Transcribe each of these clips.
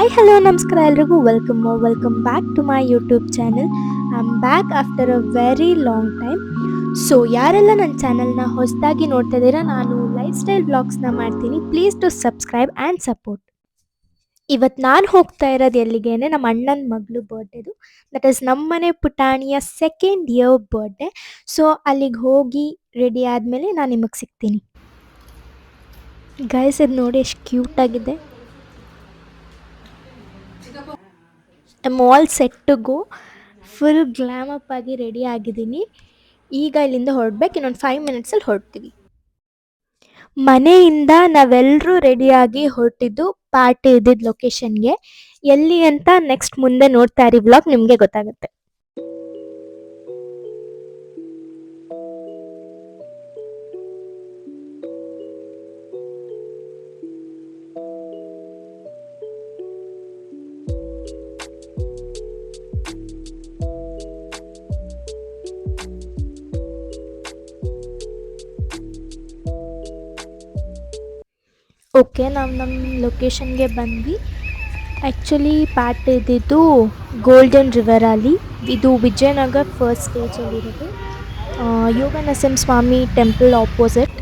Hi hello ನಮಸ್ಕಾರ ಎಲ್ರಿಗೂ welcome back to my YouTube channel. I am back after a very long time. So ಯಾರೆಲ್ಲ ನನ್ನ ಚಾನಲ್ನ ಹೊಸದಾಗಿ ನೋಡ್ತಾ ಇದ್ದೀರಾ, ನಾನು ಲೈಫ್ ಸ್ಟೈಲ್ ಬ್ಲಾಗ್ಸ್ನ ಮಾಡ್ತೀನಿ. Please to subscribe and support. ಇವತ್ತು ನಾನು ಹೋಗ್ತಾ ಇರೋದು ಎಲ್ಲಿಗೆ ಅಂದರೆ ನಮ್ಮ ಅಣ್ಣನ ಮಗಳು ಬರ್ಡೇದು. ದಟ್ ಈಸ್ ನಮ್ಮನೆ ಪುಟಾಣಿಯ ಸೆಕೆಂಡ್ ಇಯರ್ ಬರ್ಡೇ. ಸೊ ಅಲ್ಲಿಗೆ ಹೋಗಿ ರೆಡಿ ಆದಮೇಲೆ ನಾನು ನಿಮಗೆ ಸಿಗ್ತೀನಿ. ಗೈಸ್ ಇದು ನೋಡಿ ಎಷ್ಟು ಕ್ಯೂಟಾಗಿದೆ. I all set to go. Full glam up ಆಗಿ ರೆಡಿ ಆಗಿದ್ದೀನಿ. ಈಗ ಇಲ್ಲಿಂದ ಹೊರಡ್ಬೇಕು. ಇನ್ನೊಂದು 5 ಮಿನಿಟ್ಸಲ್ಲಿ ಹೊರಡ್ತೀವಿ. ಮನೆಯಿಂದ ನಾವೆಲ್ಲರೂ ರೆಡಿಯಾಗಿ ಹೊರಟಿದ್ದು ಪಾರ್ಟಿ ಇದ್ದಿದ್ದು ಲೊಕೇಶನ್ಗೆ. ಎಲ್ಲಿ ಅಂತ ನೆಕ್ಸ್ಟ್ ಮುಂದೆ ನೋಡ್ತಾ ಇರಿ ವ್ಲಾಗ್, ನಿಮಗೆ ಗೊತ್ತಾಗುತ್ತೆ. ಓಕೆ, ನಾವು ನಮ್ಮ ಲೊಕೇಶನ್ಗೆ ಬಂದ್ವಿ. ಆ್ಯಕ್ಚುಲಿ ಪಾರ್ಟಿ ಇದ್ದಿದ್ದು ಗೋಲ್ಡನ್ ರಿವರಲ್ಲಿ. ಇದು ವಿಜಯನಗರ ಫಸ್ಟ್ ಸ್ಟೇಜಲ್ಲಿರೋದು. Yoga Narasimha Swamy temple opposite.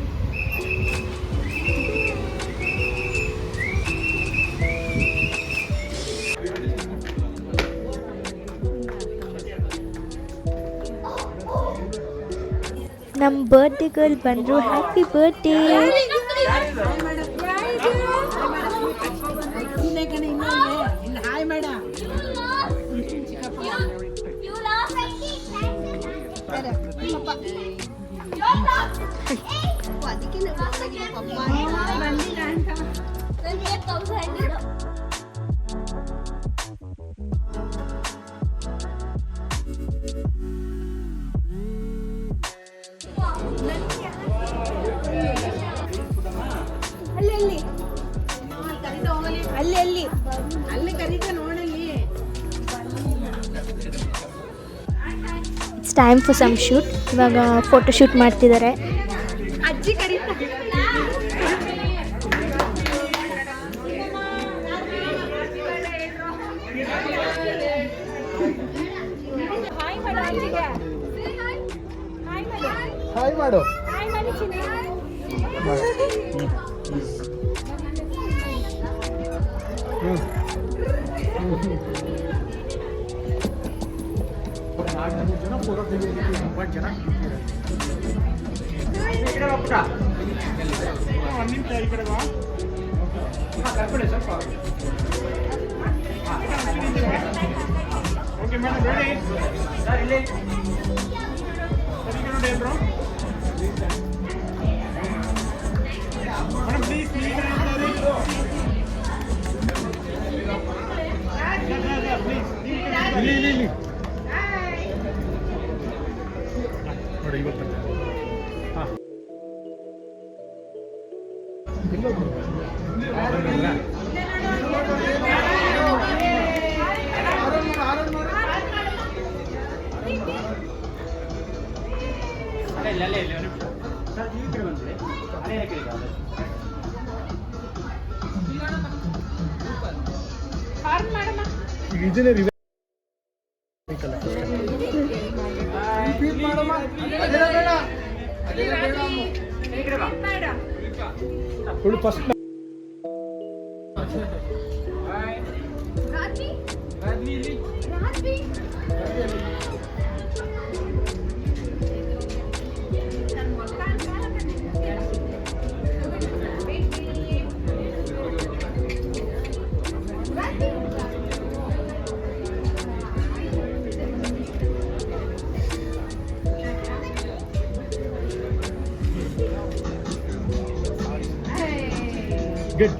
ನಮ್ಮ ಬರ್ಡೇ ಗರ್ಲ್ ಬಂದರು. Happy birthday. It's time for some shoot. ಇವಾಗ ಫೋಟೋ ಶೂಟ್ ಮಾಡ್ತಿದ್ದಾರೆ. ಹಾಯ್ ಮಾಡು. ನೋಡಿ ಇವತ್ತು ಇದನ್ನೇ ಫಸ್ಟ್ ಗುಡ್.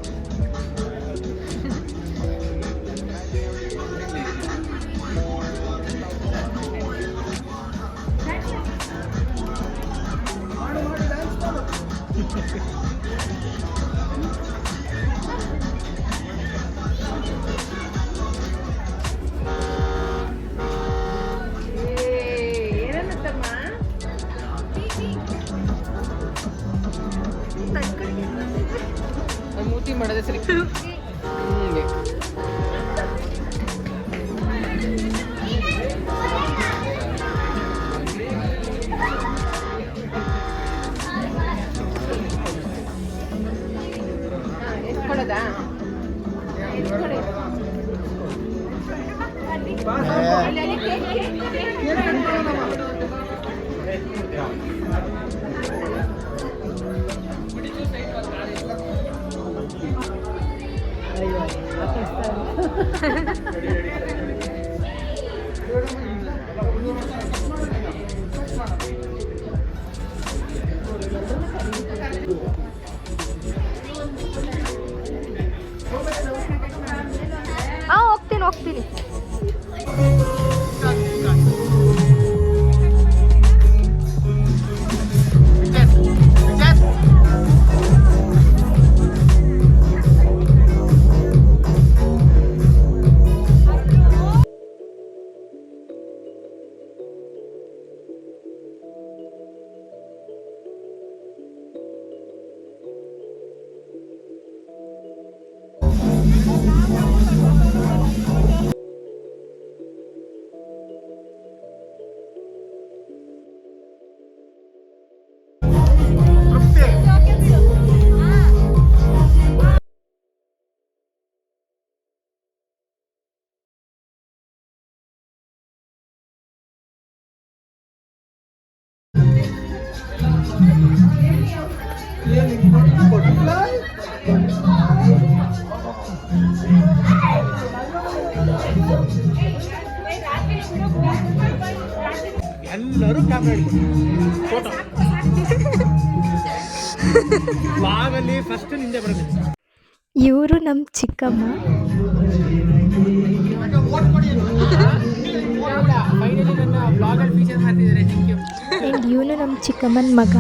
ಮೂತಿ ಮಾಡೋದೇ ಸರಿ. ಹೋಗ್ತೀನಿ ಹೋಗ್ತೀನಿ. ಎಲ್ಲರೂ ಕ್ಯಾಮ್ರಾ ಹಿಡ್ಕೊಂಡು ಫೋಟೋ ಬ್ಲಾಗಲ್ಲಿ ಫಸ್ಟ್ ನಿಂದೆ ಬರಬೇಕು. ಇವರು ನಮ್ಮ ಚಿಕ್ಕಮ್ಮ. ಫೈನಲಿ ನನ್ನ ಬ್ಲಾಗಲ್ಲಿ ಫೀಚರ್ ಮಾಡ್ತಿದ್ದಾರೆ. Thank you. ಆ್ಯಂಡ್ ಇವನು ನಮ್ಮ ಚಿಕ್ಕಮ್ಮನ ಮಗ.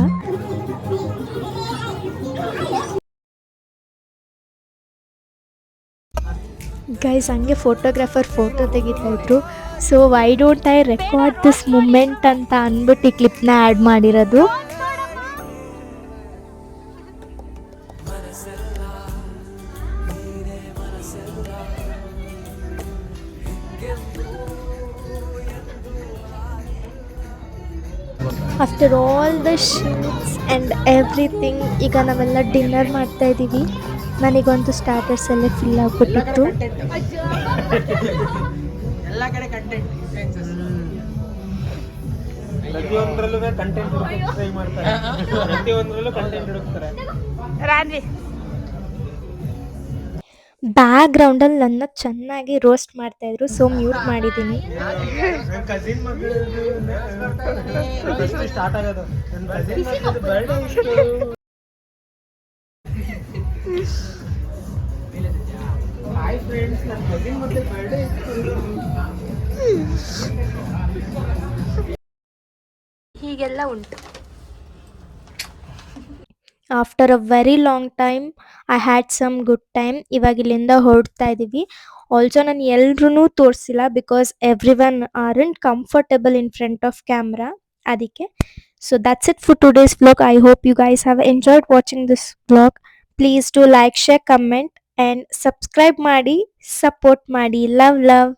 ಗೈಸ್ ಹಂಗೆ ಫೋಟೋಗ್ರಾಫರ್ ಫೋಟೋ ತೆಗಿತಾ ಇದ್ರು. So why don't I record this moment ಅಂತ ಅಂದ್ಬಿಟ್ಟು ಈ ಕ್ಲಿಪ್ನ ಆ್ಯಡ್ ಮಾಡಿರೋದು. After all the shoots and everything ಈಗ ನಾವೆಲ್ಲ ಡಿನ್ನರ್ ಮಾಡ್ತಾ ಇದ್ದೀವಿ. ನನಗಂತೂ ಸ್ಟಾರ್ಟರ್ಸ್ ಎಲ್ಲ ಫಿಲ್ ಆಗಿಬಿಟ್ಟಿತ್ತು. ಎಲ್ಲ ಕಡೆ ಕಂಟೆಂಟ್ ಪ್ರತಿಯೊಂದರಲ್ಲೂ ಕಂಟೆಂಟ್ ಟ್ರೈ ಮಾಡ್ತಾರೆ. ಪ್ರತಿಯೊಂದರಲ್ಲೂ ಕಂಟೆಂಟ್ ಹುಡುಕ್ತಾರೆ. ಬ್ಯಾಕ್ ಗ್ರೌಂಡಲ್ಲಿ ನನ್ನ ಚೆನ್ನಾಗಿ ರೋಸ್ಟ್ ಮಾಡ್ತಾ ಇದ್ರು. ಸೊ ಮ್ಯೂಟ್ ಮಾಡಿದ್ದೀನಿ. ಕಸಿನ್ ಮಗಳು ಸ್ಟಾರ್ಟ್ ಆಗೋದು. ನನ್ನ ಕಸಿನ್ ಮಗಳು ಬರ್ಡೇ ಇತ್ತು. ಹಾಯ್ ಫ್ರೆಂಡ್ಸ್, ನನ್ನ ಕಸಿನ್ ಮಗಳು ಬರ್ಡೇ ಇತ್ತು. ಹೀಗೆಲ್ಲ ಉಂಟು. After a very long time I had some good time. ಇವಾಗ ಇಲ್ಲಿಂದ ಹೊರಡ್ತಾ ಇದ್ದೀವಿ. ಆಲ್ಸೋ ನಾನು ಎಲ್ರೂ ತೋರಿಸಿಲ್ಲ because everyone aren't comfortable in front of camera, ಅದಕ್ಕೆ. So that's it for today's vlog. I hope you guys have enjoyed watching this vlog. Please do like, share, comment and subscribe ಮಾಡಿ, support ಮಾಡಿ. Love love.